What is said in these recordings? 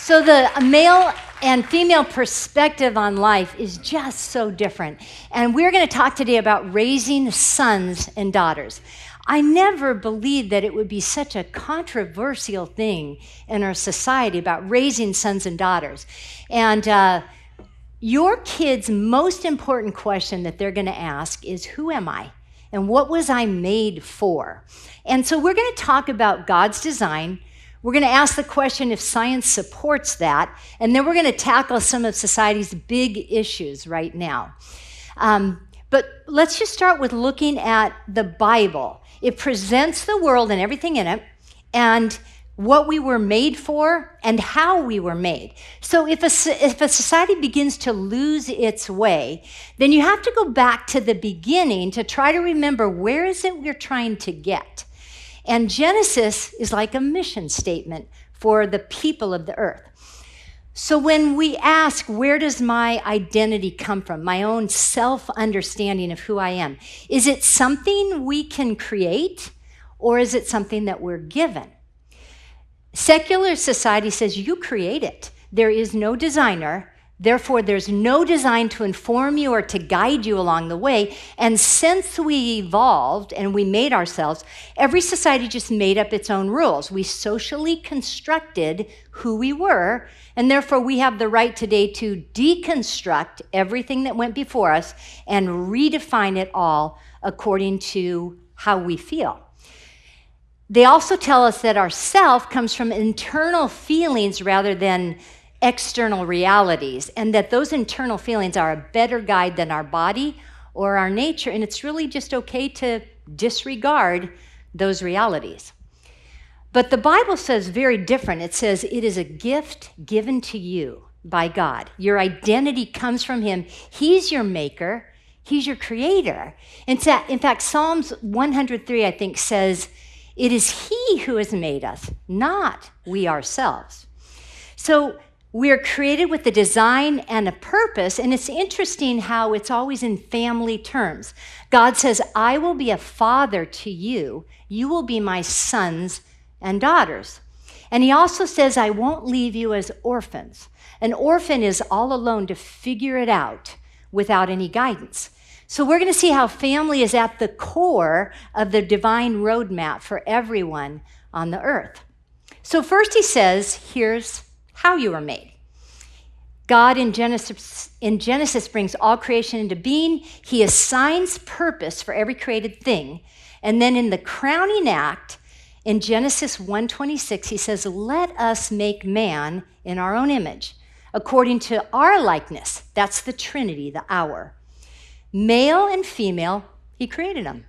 So the male and female perspective on life is just so different. And we're going to talk today about raising sons and daughters. I never believed that it would be such a controversial thing in our society about raising sons and daughters. And your kids' most important question that they're going to ask is, who am I? And what was I made for? And so we're going to talk about God's design. We're going to ask the question if science supports that. And then we're going to tackle some of society's big issues right now. But let's just start with looking at the Bible. It presents the world and everything in it, and what we were made for and how we were made. So if a society begins to lose its way, then you have to go back to the beginning to try to remember, where is it we're trying to get? And Genesis is like a mission statement for the people of the earth. So when we ask, where does my identity come from, my own self-understanding of who I am, is it something we can create, or is it something that we're given? Secular society says you create it. There is no designer. Therefore, there's no design to inform you or to guide you along the way. And since we evolved and we made ourselves, every society just made up its own rules. We socially constructed who we were, and therefore we have the right today to deconstruct everything that went before us and redefine it all according to how we feel. They also tell us that our self comes from internal feelings rather than external realities, and that those internal feelings are a better guide than our body or our nature, and it's really just okay to disregard those realities. But the Bible says very different. It says it is a gift given to you by God. Your identity comes from Him. He's your maker. He's your creator. In fact, Psalms 103, I think, says, it is He who has made us, not we ourselves. So we are created with a design and a purpose, and it's interesting how it's always in family terms. God says, I will be a father to you. You will be my sons and daughters. And He also says, I won't leave you as orphans. An orphan is all alone to figure it out without any guidance. So we're going to see how family is at the core of the divine roadmap for everyone on the earth. So first He says, here's how you were made. God in Genesis brings all creation into being. He assigns purpose for every created thing. And then in the crowning act, in Genesis 1:26, He says, let us make man in our own image, according to our likeness. That's the Trinity, the our. Male and female, He created them.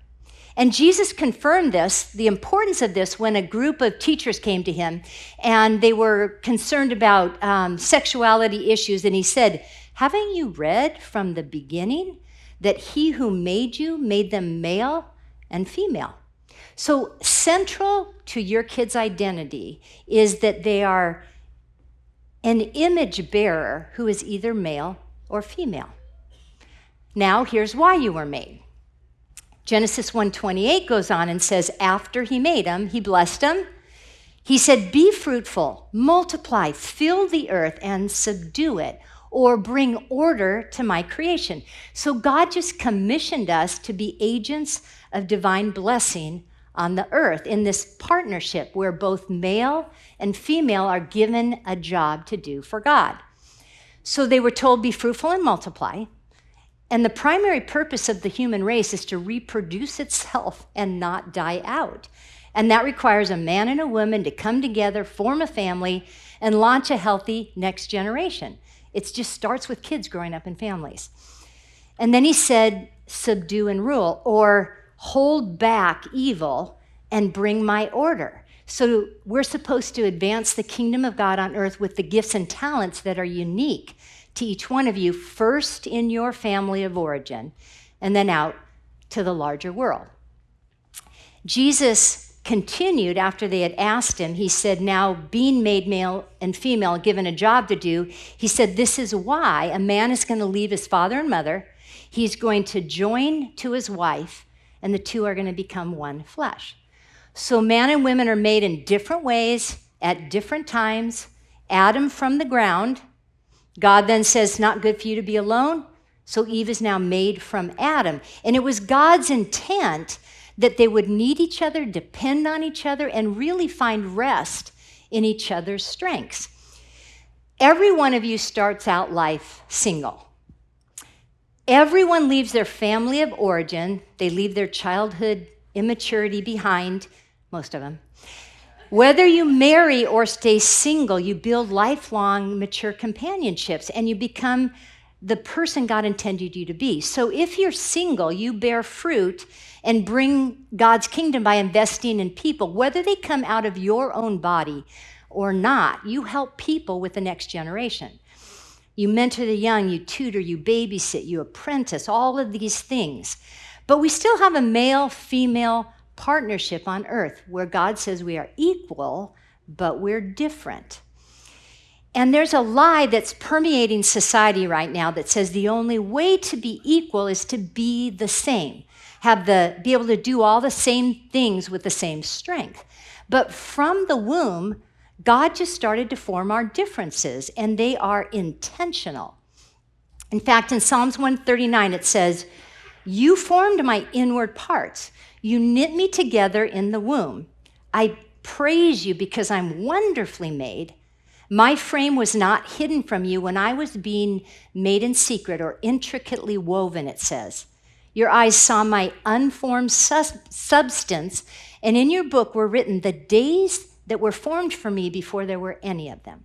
And Jesus confirmed this, the importance of this, when a group of teachers came to Him and they were concerned about sexuality issues. And He said, haven't you read from the beginning that He who made you made them male and female? So central to your kid's identity is that they are an image bearer who is either male or female. Now, here's why you were made. Genesis 1:28 goes on and says, after He made them, He blessed them. He said, be fruitful, multiply, fill the earth, and subdue it, or bring order to my creation. So God just commissioned us to be agents of divine blessing on the earth in this partnership where both male and female are given a job to do for God. So they were told, be fruitful and multiply. And the primary purpose of the human race is to reproduce itself and not die out. And that requires a man and a woman to come together, form a family, and launch a healthy next generation. It just starts with kids growing up in families. And then He said, subdue and rule, or hold back evil and bring my order. So we're supposed to advance the kingdom of God on earth with the gifts and talents that are unique to each one of you, first in your family of origin, and then out to the larger world. Jesus continued after they had asked Him. He said, now being made male and female, given a job to do, He said, this is why a man is going to leave his father and mother. He's going to join to his wife, and the two are going to become one flesh. So man and women are made in different ways, at different times, Adam from the ground. God then says, not good for you to be alone. So Eve is now made from Adam. And it was God's intent that they would need each other, depend on each other, and really find rest in each other's strengths. Every one of you starts out life single. Everyone leaves their family of origin. They leave their childhood immaturity behind, most of them. Whether you marry or stay single, you build lifelong mature companionships, and you become the person God intended you to be. So if you're single, you bear fruit and bring God's kingdom by investing in people, whether they come out of your own body or not. You help people with the next generation. You mentor the young, you tutor, you babysit, you apprentice, all of these things. But we still have a male-female partnership on earth where God says we are equal, but we're different. And there's a lie that's permeating society right now that says the only way to be equal is to be the same, be able to do all the same things with the same strength. But from the womb, God just started to form our differences, and they are intentional. In fact, in Psalms 139, it says, "You formed my inward parts. You knit me together in the womb. I praise you because I'm wonderfully made. My frame was not hidden from you when I was being made in secret or intricately woven," it says. "Your eyes saw my unformed substance, and in your book were written the days that were formed for me before there were any of them."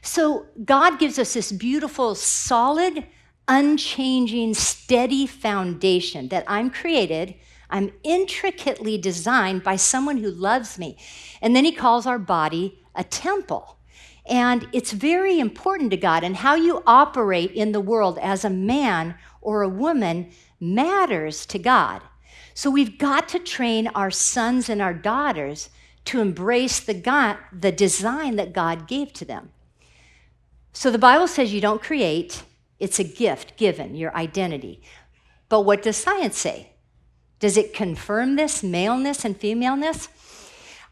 So God gives us this beautiful, solid, unchanging, steady foundation that I'm created, I'm intricately designed by someone who loves me. And then he calls our body a temple. And it's very important to God, and how you operate in the world as a man or a woman matters to God. So we've got to train our sons and our daughters to embrace the design that God gave to them. So the Bible says you don't create, it's a gift given, your identity. But what does science say? Does it confirm this maleness and femaleness?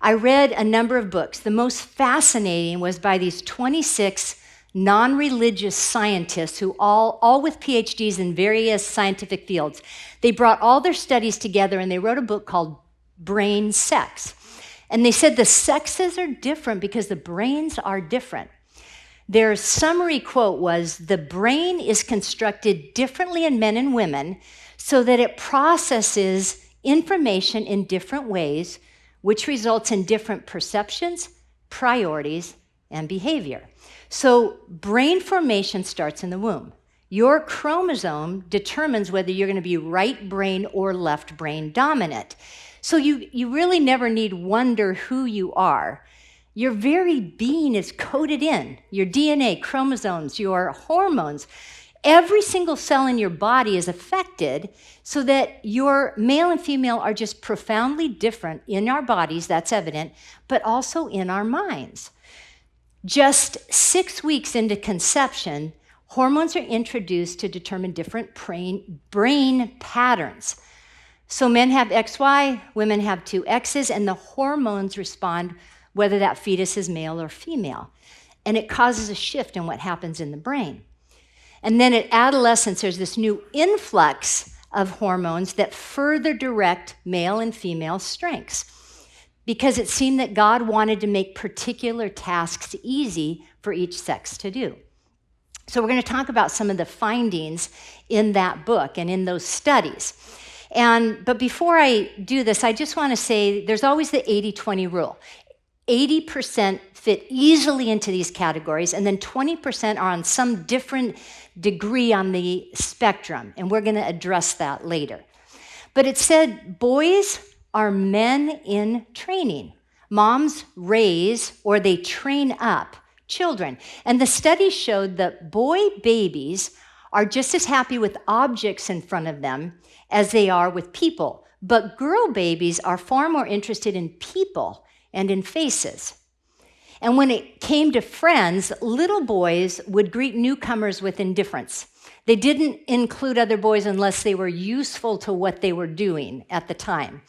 I read a number of books. The most fascinating was by these 26 non-religious scientists who all with PhDs in various scientific fields. They brought all their studies together and they wrote a book called Brain Sex. And they said the sexes are different because the brains are different. Their summary quote was, "The brain is constructed differently in men and women so that it processes information in different ways, which results in different perceptions, priorities, and behavior." So brain formation starts in the womb. Your chromosome determines whether you're going to be right brain or left brain dominant. So you really never need wonder who you are. Your very being is coded in. Your DNA, chromosomes, your hormones. Every single cell in your body is affected so that your male and female are just profoundly different in our bodies, that's evident, but also in our minds. Just 6 weeks into conception, hormones are introduced to determine different brain patterns. So men have XY, women have 2 X's, and the hormones respond whether that fetus is male or female. And it causes a shift in what happens in the brain. And then at adolescence, there's this new influx of hormones that further direct male and female strengths, because it seemed that God wanted to make particular tasks easy for each sex to do. So we're going to talk about some of the findings in that book and in those studies. But before I do this, I just want to say there's always the 80-20 rule. 80% fit easily into these categories, and then 20% are on some different degree on the spectrum, and we're going to address that later. But it said boys are men in training. Moms raise, or they train up children. And the study showed that boy babies are just as happy with objects in front of them as they are with people. But girl babies are far more interested in people and in faces. And when it came to friends, little boys would greet newcomers with indifference. They didn't include other boys unless they were useful to what they were doing at the time.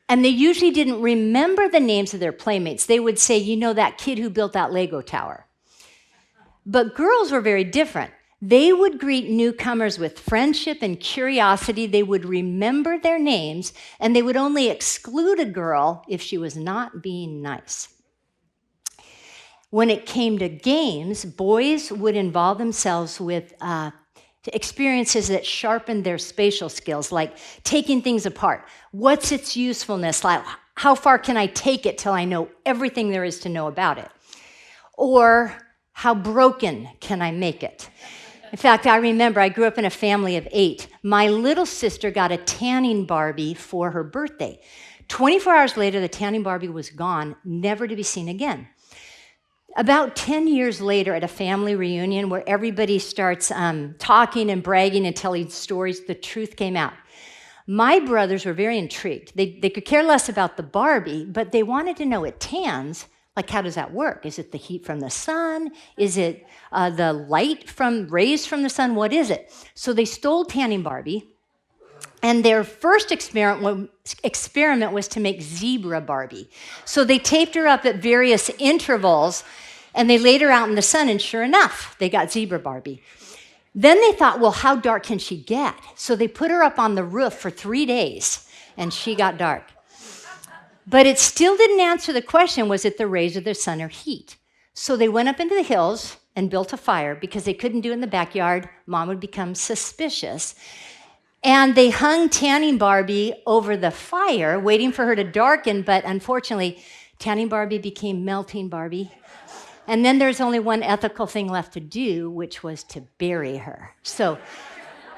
And they usually didn't remember the names of their playmates. They would say, "You know, that kid who built that Lego tower." But girls were very different. They would greet newcomers with friendship and curiosity. They would remember their names, and they would only exclude a girl if she was not being nice. When it came to games, boys would involve themselves with experiences that sharpened their spatial skills, like taking things apart. What's its usefulness? Like, how far can I take it till I know everything there is to know about it? Or how broken can I make it? In fact, I remember I grew up in a family of 8. My little sister got a tanning Barbie for her birthday. 24 hours later, the tanning Barbie was gone, never to be seen again. About 10 years later, at a family reunion where everybody starts talking and bragging and telling stories, the truth came out. My brothers were very intrigued. They could care less about the Barbie, but they wanted to know, it tans, like, how does that work? Is it the heat from the sun? Is it the light from rays from the sun? What is it? So they stole tanning Barbie, and their first experiment was to make zebra Barbie. So they taped her up at various intervals, and they laid her out in the sun, and sure enough, they got zebra Barbie. Then they thought, well, how dark can she get? So they put her up on the roof for 3 days, and she got dark. But it still didn't answer the question, was it the rays of the sun or heat? So they went up into the hills and built a fire because they couldn't do it in the backyard. Mom would become suspicious. And they hung tanning Barbie over the fire, waiting for her to darken, but unfortunately, tanning Barbie became melting Barbie. And then there's only one ethical thing left to do, which was to bury her. So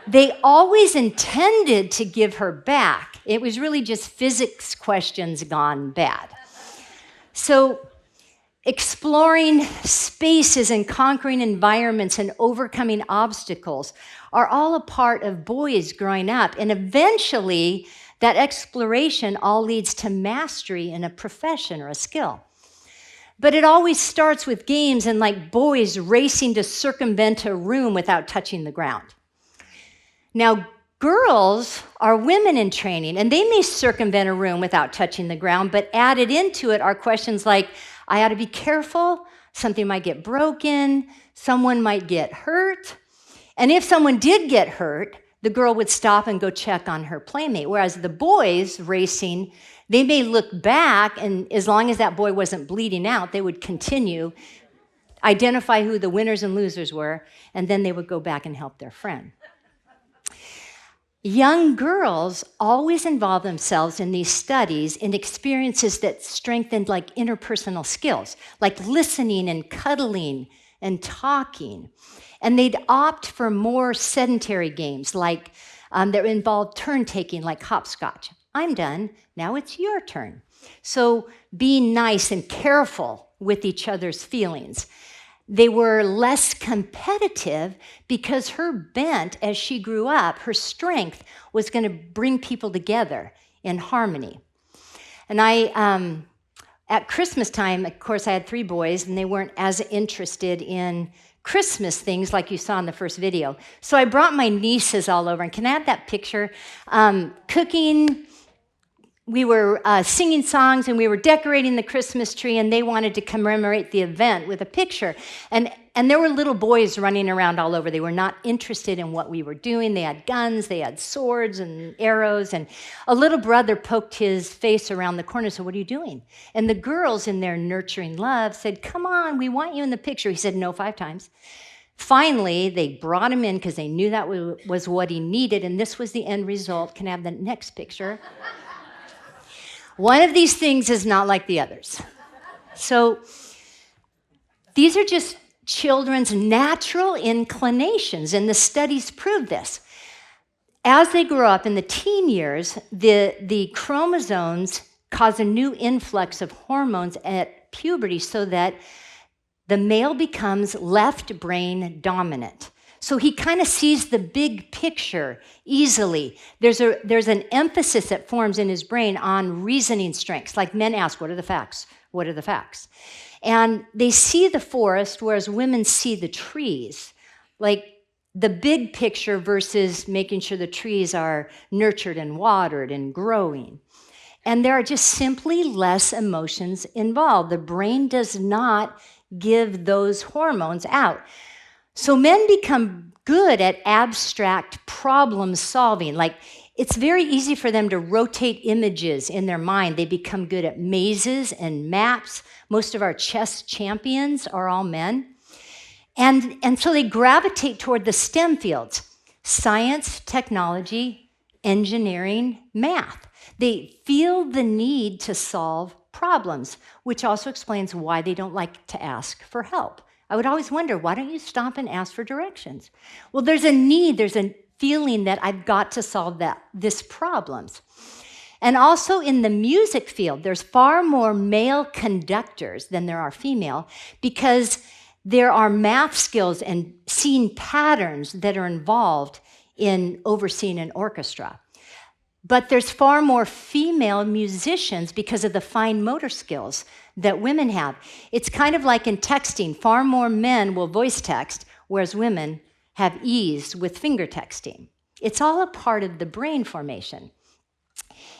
they always intended to give her back. It was really just physics questions gone bad. So exploring spaces and conquering environments and overcoming obstacles are all a part of boys growing up. And eventually, that exploration all leads to mastery in a profession or a skill. But it always starts with games and like boys racing to circumvent a room without touching the ground. Now, girls are women in training, and they may circumvent a room without touching the ground, but added into it are questions like, I ought to be careful, something might get broken, someone might get hurt. And if someone did get hurt, the girl would stop and go check on her playmate. Whereas the boys racing, they may look back, and as long as that boy wasn't bleeding out, they would continue, identify who the winners and losers were, and then they would go back and help their friend. Young girls always involve themselves in these studies in experiences that strengthened like interpersonal skills, like listening and cuddling and talking. And they'd opt for more sedentary games like that involved turn-taking, like hopscotch. I'm done, now it's your turn. So being nice and careful with each other's feelings. They were less competitive because her bent as she grew up, her strength was going to bring people together in harmony. And at Christmas time, of course, I had 3 boys, and they weren't as interested in Christmas things like you saw in the first video. So I brought my nieces all over, and can I have that picture? Cooking. We were singing songs, and we were decorating the Christmas tree, and they wanted to commemorate the event with a picture. And there were little boys running around all over. They were not interested in what we were doing. They had guns, they had swords and arrows, and a little brother poked his face around the corner, said, what are you doing? And the girls, in their nurturing love, said, come on, we want you in the picture. He said no 5 times. Finally, they brought him in because they knew that was what he needed, and this was the end result. Can I have the next picture? One of these things is not like the others. So these are just children's natural inclinations, and the studies prove this. As they grow up in the teen years, the chromosomes cause a new influx of hormones at puberty so that the male becomes left brain dominant. So he kind of sees the big picture easily. There's an emphasis that forms in his brain on reasoning strengths. Like men ask, what are the facts? What are the facts? And they see the forest, whereas women see the trees. Like the big picture versus making sure the trees are nurtured and watered and growing. And there are just simply less emotions involved. The brain does not give those hormones out. So men become good at abstract problem solving. Like, it's very easy for them to rotate images in their mind. They become good at mazes and maps. Most of our chess champions are all men. And so they gravitate toward the STEM fields: science, technology, engineering, math. They feel the need to solve problems, which also explains why they don't like to ask for help. I would always wonder, why don't you stop and ask for directions? Well, there's a need, there's a feeling that I've got to solve this problems. And also in the music field, there's far more male conductors than there are female, because there are math skills and seeing patterns that are involved in overseeing an orchestra. But there's far more female musicians because of the fine motor skills that women have. It's kind of like in texting. Far more men will voice text, whereas women have ease with finger texting. It's all a part of the brain formation.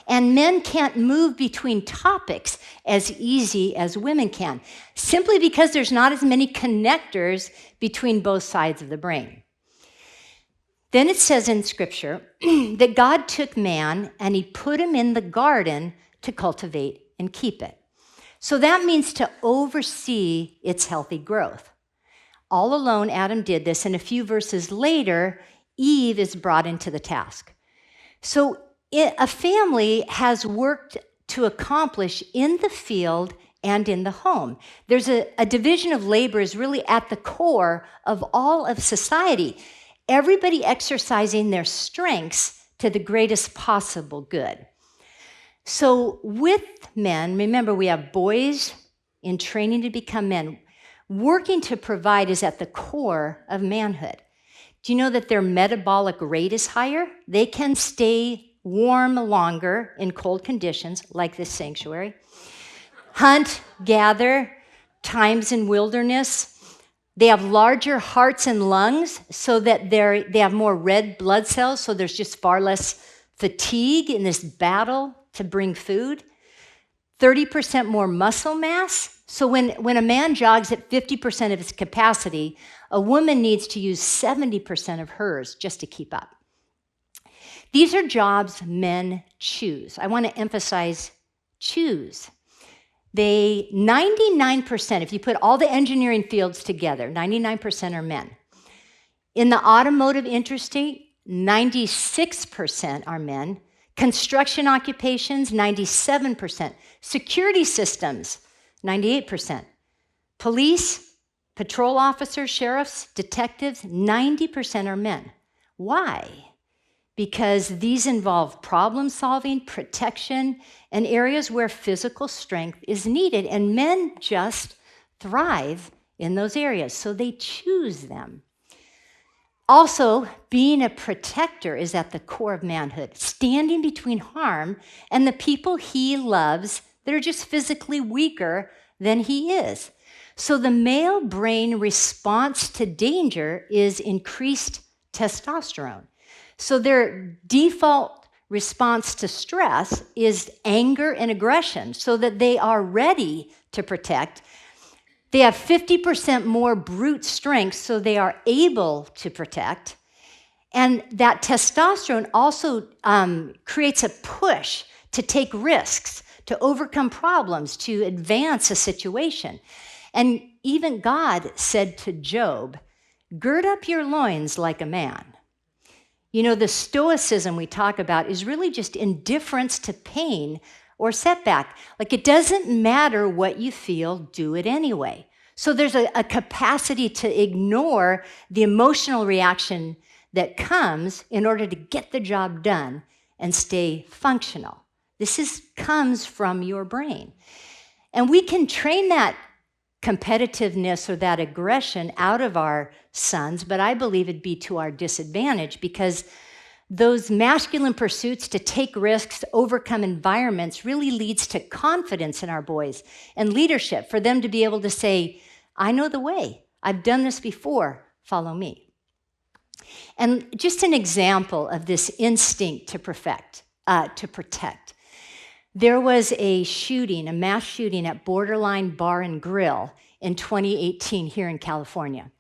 And men can't move between topics as easy as women can, simply because there's not as many connectors between both sides of the brain. Then it says in Scripture that God took man and he put him in the garden to cultivate and keep it. So that means to oversee its healthy growth. All alone, Adam did this, and a few verses later, Eve is brought into the task. So a family has work to accomplish in the field and in the home. There's a division of labor is really at the core of all of society. Everybody exercising their strengths to the greatest possible good. So with men, remember we have boys in training to become men. Working to provide is at the core of manhood. Do you know that their metabolic rate is higher? They can stay warm longer in cold conditions, like this sanctuary. Hunt, gather, times in wilderness. They have larger hearts and lungs so that they have more red blood cells, so there's just far less fatigue in this battle to bring food. 30% more muscle mass. So when a man jogs at 50% of his capacity, a woman needs to use 70% of hers just to keep up. These are jobs men choose. I want to emphasize choose. 99%, if you put all the engineering fields together, 99% are men. In the automotive industry, 96% are men. Construction occupations, 97%. Security systems, 98%. Police, patrol officers, sheriffs, detectives, 90% are men. Why? Because these involve problem solving, protection, and areas where physical strength is needed. And men just thrive in those areas, so they choose them. Also, being a protector is at the core of manhood, standing between harm and the people he loves that are just physically weaker than he is. So the male brain response to danger is increased testosterone. So their default response to stress is anger and aggression, so that they are ready to protect. They have 50% more brute strength, so they are able to protect. And that testosterone also creates a push to take risks, to overcome problems, to advance a situation. And even God said to Job, "Gird up your loins like a man." You know, the stoicism we talk about is really just indifference to pain or setback. Like, it doesn't matter what you feel, do it anyway. So there's a capacity to ignore the emotional reaction that comes in order to get the job done and stay functional. This comes from your brain. And we can train that competitiveness or that aggression out of our sons, but I believe it'd be to our disadvantage, because those masculine pursuits to take risks, to overcome environments, really leads to confidence in our boys and leadership for them to be able to say, "I know the way. I've done this before. Follow me." And just an example of this instinct to protect. There was a mass shooting at Borderline Bar and Grill in 2018 here in California.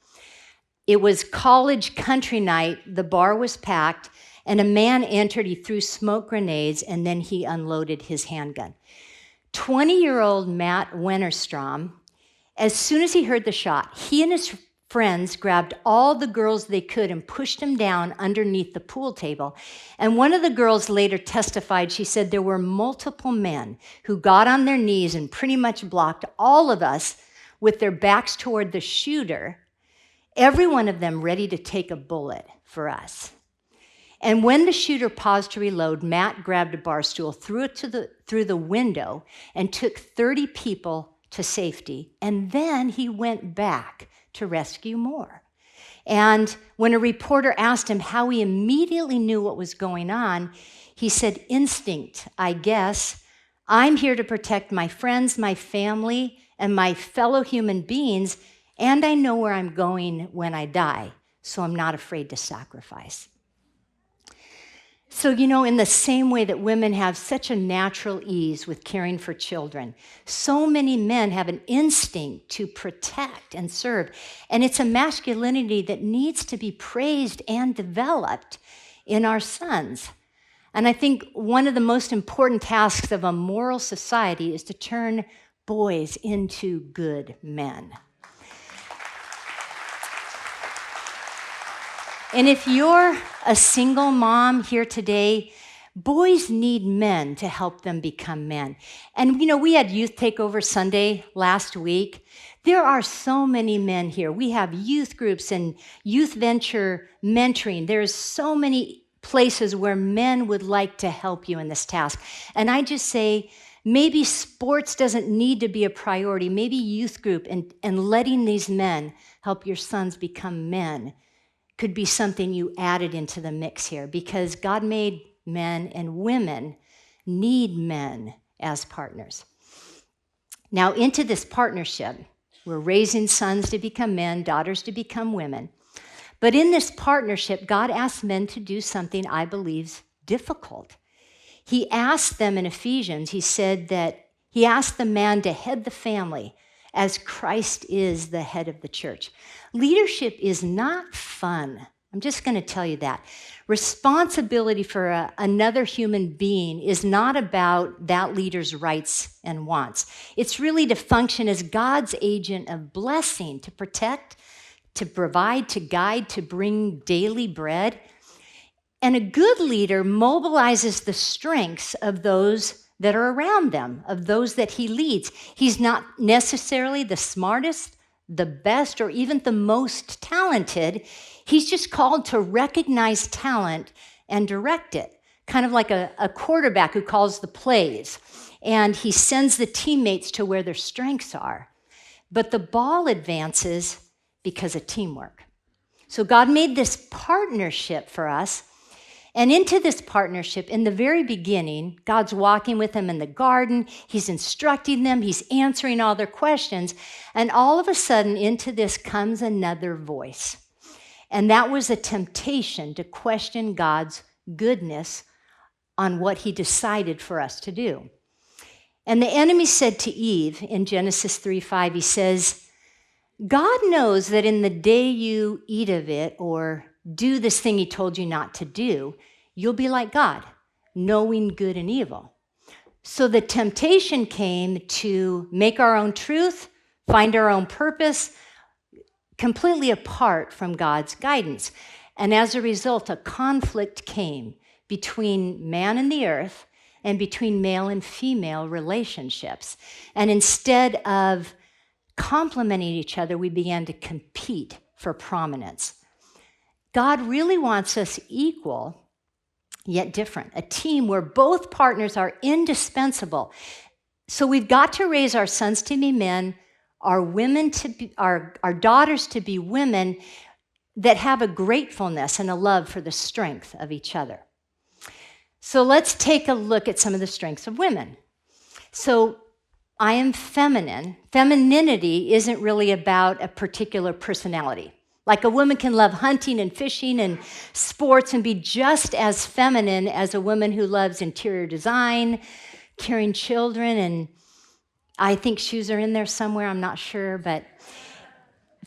It was college country night. The bar was packed, and a man entered. He threw smoke grenades, and then he unloaded his handgun. 20-year-old Matt Wennerstrom, as soon as he heard the shot, he and his friends grabbed all the girls they could and pushed them down underneath the pool table. And one of the girls later testified. She said there were multiple men who got on their knees and pretty much blocked all of us with their backs toward the shooter, every one of them ready to take a bullet for us. And when the shooter paused to reload, Matt grabbed a bar stool, threw it through the window, and took 30 people to safety. And then he went back to rescue more. And when a reporter asked him how he immediately knew what was going on, he said, "Instinct, I guess. I'm here to protect my friends, my family, and my fellow human beings, and I know where I'm going when I die, so I'm not afraid to sacrifice." So, in the same way that women have such a natural ease with caring for children, so many men have an instinct to protect and serve. And it's a masculinity that needs to be praised and developed in our sons. And I think one of the most important tasks of a moral society is to turn boys into good men. And if you're a single mom here today, boys need men to help them become men. And we had Youth Takeover Sunday last week. There are so many men here. We have youth groups and youth venture mentoring. There's so many places where men would like to help you in this task. And I just say, maybe sports doesn't need to be a priority. Maybe youth group and letting these men help your sons become men could be something you added into the mix here, because God made men and women need men as partners. Now, into this partnership, we're raising sons to become men, daughters to become women. But in this partnership, God asked men to do something I believe is difficult. He asked them in Ephesians, he said that he asked the man to head the family as Christ is the head of the church. Leadership is not fun. I'm just going to tell you that. Responsibility for another human being is not about that leader's rights and wants. It's really to function as God's agent of blessing, to protect, to provide, to guide, to bring daily bread. And a good leader mobilizes the strengths of those that are around them, of those that he leads. He's not necessarily the smartest, the best, or even the most talented. He's just called to recognize talent and direct it, kind of like a quarterback who calls the plays, and he sends the teammates to where their strengths are. But the ball advances because of teamwork. So God made this partnership for us. And into this partnership, in the very beginning, God's walking with them in the garden. He's instructing them. He's answering all their questions. And all of a sudden, into this comes another voice. And that was a temptation to question God's goodness on what he decided for us to do. And the enemy said to Eve in Genesis 3:5, he says, God knows that in the day you eat of it or do this thing he told you not to do, you'll be like God, knowing good and evil. So the temptation came to make our own truth, find our own purpose, completely apart from God's guidance. And as a result, a conflict came between man and the earth and between male and female relationships. And instead of complementing each other, we began to compete for prominence. God really wants us equal, yet different, a team where both partners are indispensable. So we've got to raise our sons to be men, our women to be, our daughters to be women that have a gratefulness and a love for the strength of each other. So let's take a look at some of the strengths of women. So I am feminine. Femininity isn't really about a particular personality. Like a woman can love hunting and fishing and sports and be just as feminine as a woman who loves interior design, caring children, and I think shoes are in there somewhere, I'm not sure, but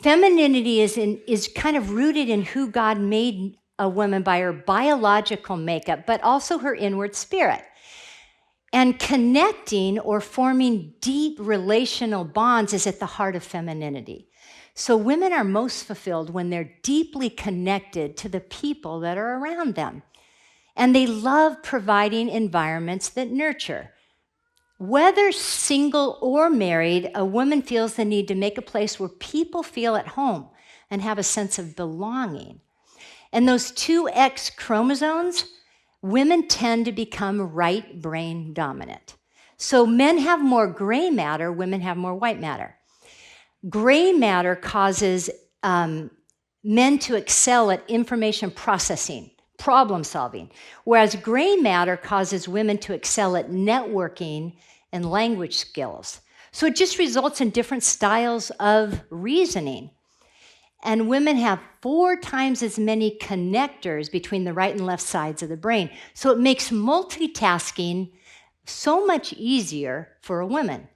femininity is kind of rooted in who God made a woman by her biological makeup, but also her inward spirit. And connecting or forming deep relational bonds is at the heart of femininity. So women are most fulfilled when they're deeply connected to the people that are around them. And they love providing environments that nurture. Whether single or married, a woman feels the need to make a place where people feel at home and have a sense of belonging. And those two X chromosomes, women tend to become right brain dominant. So men have more gray matter, women have more white matter. Gray matter causes men to excel at information processing, problem solving, whereas gray matter causes women to excel at networking and language skills. So it just results in different styles of reasoning. And women have 4 times as many connectors between the right and left sides of the brain. So it makes multitasking so much easier for a woman.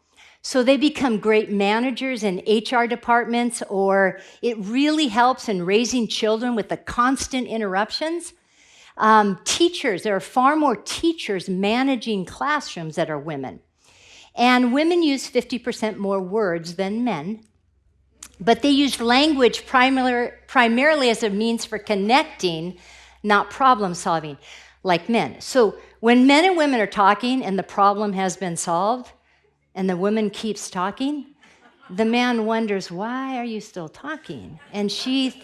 So they become great managers in HR departments, or it really helps in raising children with the constant interruptions. Teachers, there are far more teachers managing classrooms that are women. And women use 50% more words than men, but they use language primarily as a means for connecting, not problem solving, like men. So when men and women are talking and the problem has been solved, and the woman keeps talking, the man wonders, why are you still talking? And she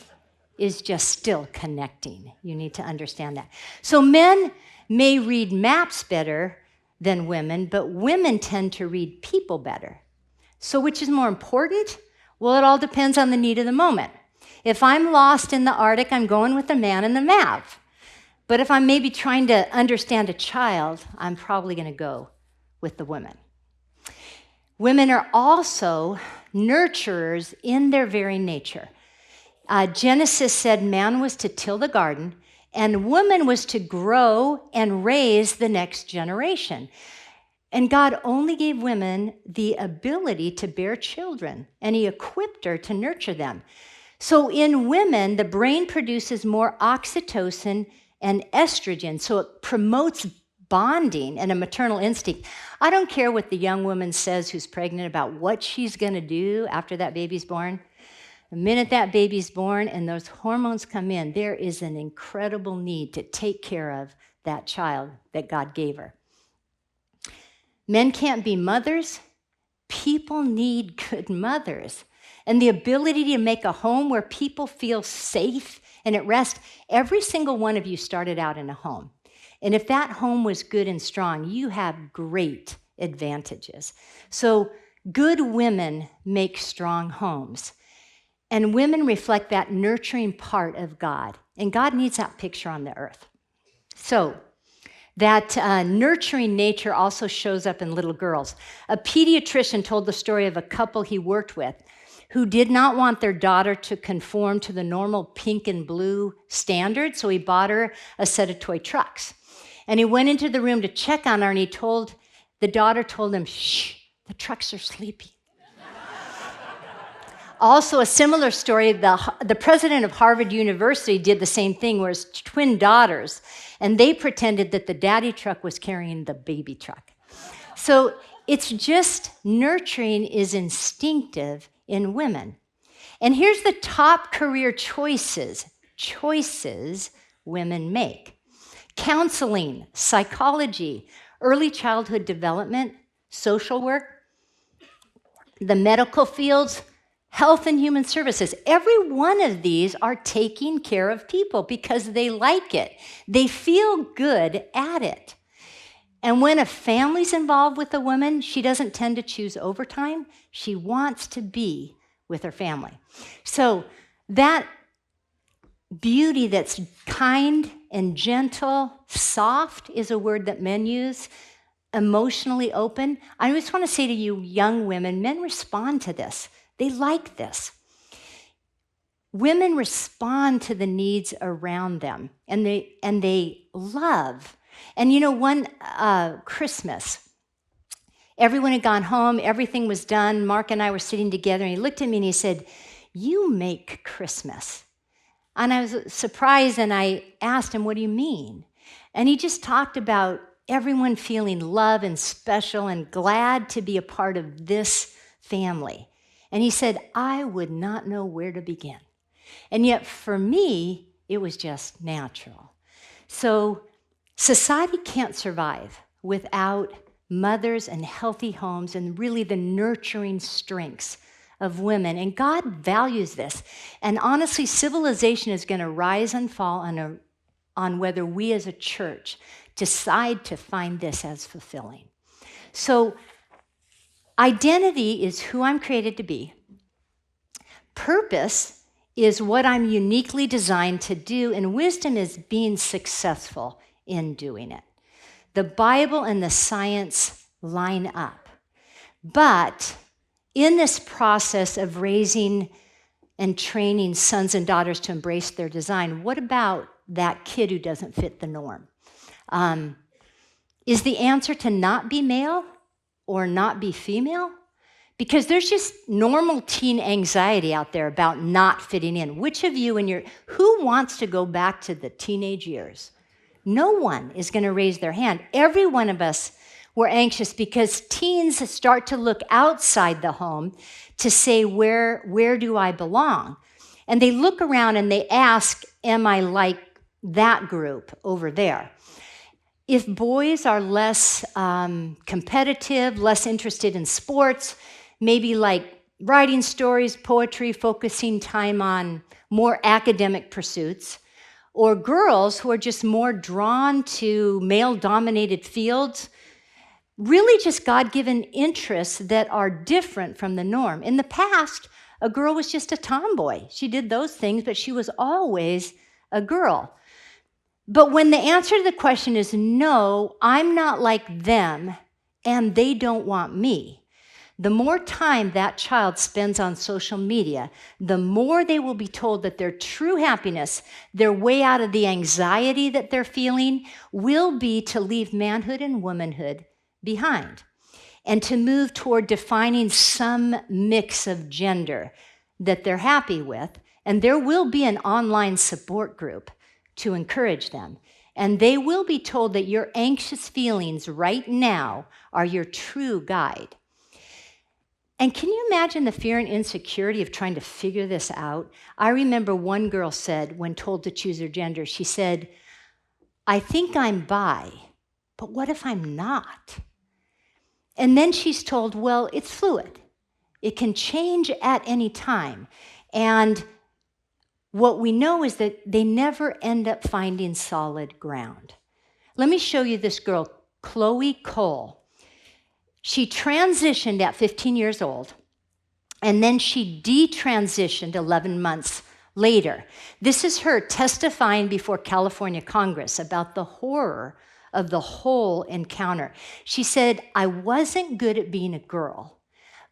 is just still connecting. You need to understand that. So men may read maps better than women, but women tend to read people better. So which is more important? Well, it all depends on the need of the moment. If I'm lost in the Arctic, I'm going with the man and the map. But if I'm maybe trying to understand a child, I'm probably going to go with the woman. Women are also nurturers in their very nature. Genesis said man was to till the garden, and woman was to grow and raise the next generation. And God only gave women the ability to bear children, and he equipped her to nurture them. So in women, the brain produces more oxytocin and estrogen, so it promotes bonding and a maternal instinct. I don't care what the young woman says who's pregnant about what she's going to do after that baby's born. The minute that baby's born and those hormones come in, there is an incredible need to take care of that child that God gave her. Men can't be mothers. People need good mothers. And the ability to make a home where people feel safe and at rest. Every single one of you started out in a home. And if that home was good and strong, you have great advantages. So good women make strong homes. And women reflect that nurturing part of God. And God needs that picture on the earth. So that nurturing nature also shows up in little girls. A pediatrician told the story of a couple he worked with who did not want their daughter to conform to the normal pink and blue standard, so he bought her a set of toy trucks. And he went into the room to check on her, and the daughter told him, shh, the trucks are sleeping. Also, a similar story, the president of Harvard University did the same thing, where his twin daughters, and they pretended that the daddy truck was carrying the baby truck. So it's just nurturing is instinctive in women. And here's the top career choices women make. Counseling, psychology, early childhood development, social work, the medical fields, health and human services. Every one of these are taking care of people because they like it. They feel good at it. And when a family's involved with a woman, she doesn't tend to choose overtime. She wants to be with her family. So that beauty that's kind and gentle, soft is a word that men use, emotionally open. I just want to say to you, young women, men respond to this. They like this. Women respond to the needs around them, and they love. And you know, one Christmas, Everyone had gone home. Everything was done. Mark and I were sitting together, and he looked at me and he said, "You make Christmas." And I was surprised, and I asked him, "What do you mean?" And he just talked about everyone feeling loved and special and glad to be a part of this family. And he said, "I would not know where to begin." And yet for me, it was just natural. So society can't survive without mothers and healthy homes and really the nurturing strengths of women. And God values this. And honestly, civilization is going to rise and fall on whether we as a church decide to find this as fulfilling. So identity is who I'm created to be. Purpose is what I'm uniquely designed to do, and wisdom is being successful in doing it. The Bible and the science line up. But in this process of raising and training sons and daughters to embrace their design, what about that kid who doesn't fit the norm? Is the answer to not be male or not be female? Because there's just normal teen anxiety out there about not fitting in. Which of you who wants to go back to the teenage years? No one is going to raise their hand. Every one of us were anxious because teens start to look outside the home to say, where do I belong? And they look around and they ask, am I like that group over there? If boys are less competitive, less interested in sports, maybe like writing stories, poetry, focusing time on more academic pursuits, or girls who are just more drawn to male-dominated fields, really just God-given interests that are different from the norm. In the past, a girl was just a tomboy. She did those things, but she was always a girl. But when the answer to the question is no, I'm not like them, and they don't want me, the more time that child spends on social media, the more they will be told that their true happiness, their way out of the anxiety that they're feeling, will be to leave manhood and womanhood behind and to move toward defining some mix of gender that they're happy with. And there will be an online support group to encourage them. And they will be told that your anxious feelings right now are your true guide. And can you imagine the fear and insecurity of trying to figure this out? I remember one girl said, when told to choose her gender, she said, "I think I'm bi, but what if I'm not?" And then she's told, well, it's fluid. It can change at any time. And what we know is that they never end up finding solid ground. Let me show you this girl, Chloe Cole. She transitioned at 15 years old, and then she detransitioned 11 months later. This is her testifying before California Congress about the horror of the whole encounter. She said, "I wasn't good at being a girl,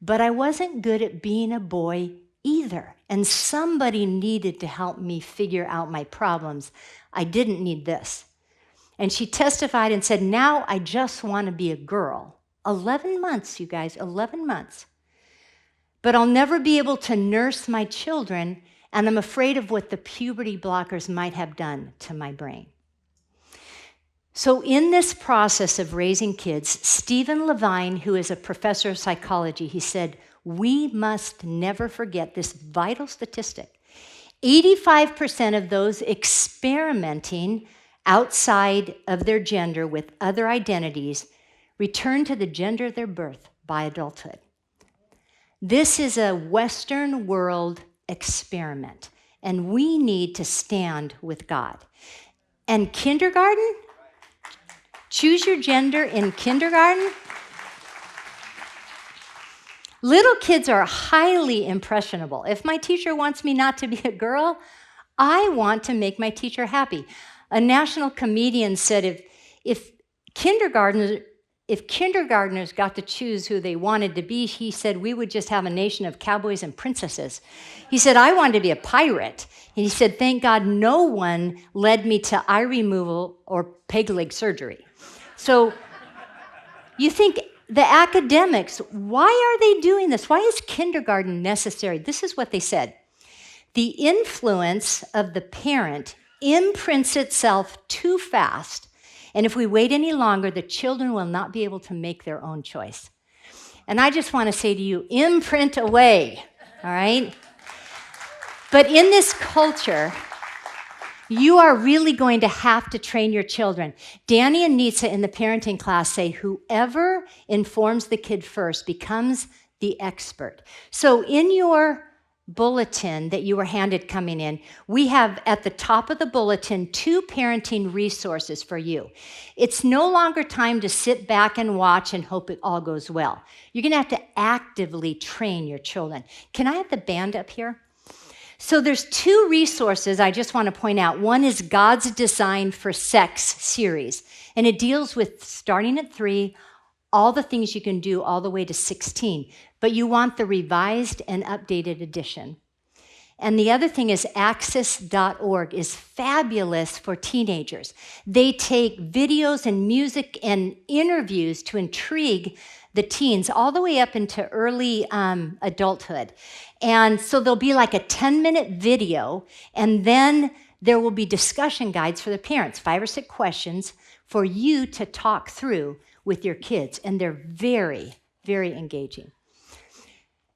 but I wasn't good at being a boy either. And somebody needed to help me figure out my problems. I didn't need this." And she testified and said, "Now I just want to be a girl." 11 months, you guys, 11 months. "But I'll never be able to nurse my children, and I'm afraid of what the puberty blockers might have done to my brain." So in this process of raising kids, Stephen Levine, who is a professor of psychology, he said, we must never forget this vital statistic. 85% of those experimenting outside of their gender with other identities return to the gender of their birth by adulthood. This is a Western world experiment, and we need to stand with God. And kindergarten? Choose your gender in kindergarten? Little kids are highly impressionable. If my teacher wants me not to be a girl, I want to make my teacher happy. A national comedian said if kindergartners got to choose who they wanted to be, he said, we would just have a nation of cowboys and princesses. He said, I wanted to be a pirate. And he said, thank God no one led me to eye removal or peg leg surgery. So you think the academics, why are they doing this? Why is kindergarten necessary? This is what they said. The influence of the parent imprints itself too fast, and if we wait any longer, the children will not be able to make their own choice. And I just want to say to you, imprint away, all right? But in this culture, you are really going to have to train your children. Danny and Nitsa in the parenting class say whoever informs the kid first becomes the expert. So in your bulletin that you were handed coming in, we have at the top of the bulletin 2 parenting resources for you. It's no longer time to sit back and watch and hope it all goes well. You're going to have to actively train your children. Can I have the band up here? So there's 2 resources I just want to point out. One is God's Design for Sex series, and it deals with starting at 3, all the things you can do all the way to 16, but you want the revised and updated edition. And the other thing is access.org is fabulous for teenagers. They take videos and music and interviews to intrigue the teens all the way up into early adulthood. And so there'll be like a 10-minute video, and then there will be discussion guides for the parents, 5 or 6 questions for you to talk through with your kids. And they're very, very engaging.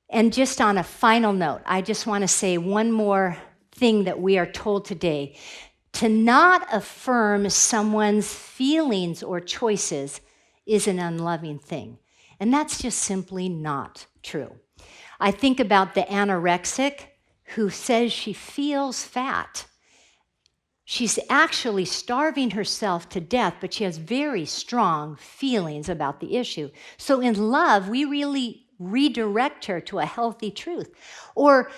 And just on a final note, I just want to say one more thing that we are told today. To not affirm someone's feelings or choices is an unloving thing. And that's just simply not true. I think about the anorexic who says she feels fat. She's actually starving herself to death, but she has very strong feelings about the issue. So in love, we really redirect her to a healthy truth. Or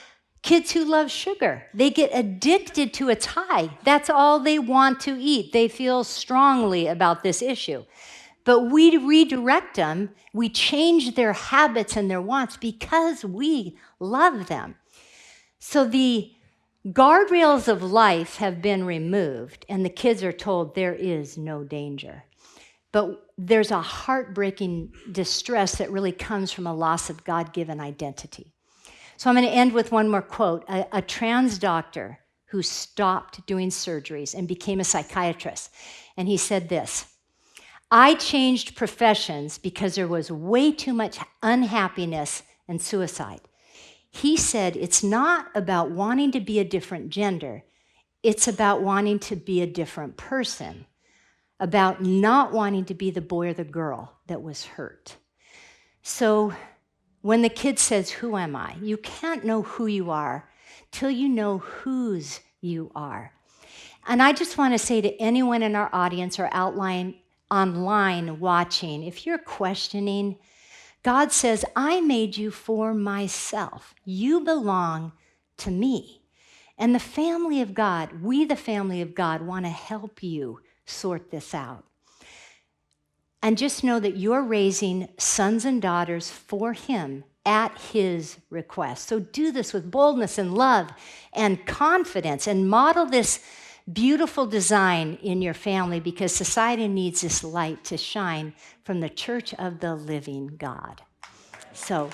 kids who love sugar, they get addicted to its high. That's all they want to eat. They feel strongly about this issue. But we redirect them, we change their habits and their wants because we love them. So the guardrails of life have been removed, and the kids are told there is no danger. But there's a heartbreaking distress that really comes from a loss of God-given identity. So I'm going to end with one more quote. A trans doctor who stopped doing surgeries and became a psychiatrist. And he said this: I changed professions because there was way too much unhappiness and suicide. He said it's not about wanting to be a different gender. It's about wanting to be a different person, about not wanting to be the boy or the girl that was hurt. So when the kid says, who am I? You can't know who you are till you know whose you are. And I just want to say to anyone in our audience or online watching, if you're questioning, God says, I made you for myself. You belong to me. And the family of God, we the family of God, want to help you sort this out. And just know that you're raising sons and daughters for Him at His request. So do this with boldness and love and confidence, and model this beautiful design in your family, because society needs this light to shine from the church of the living God. So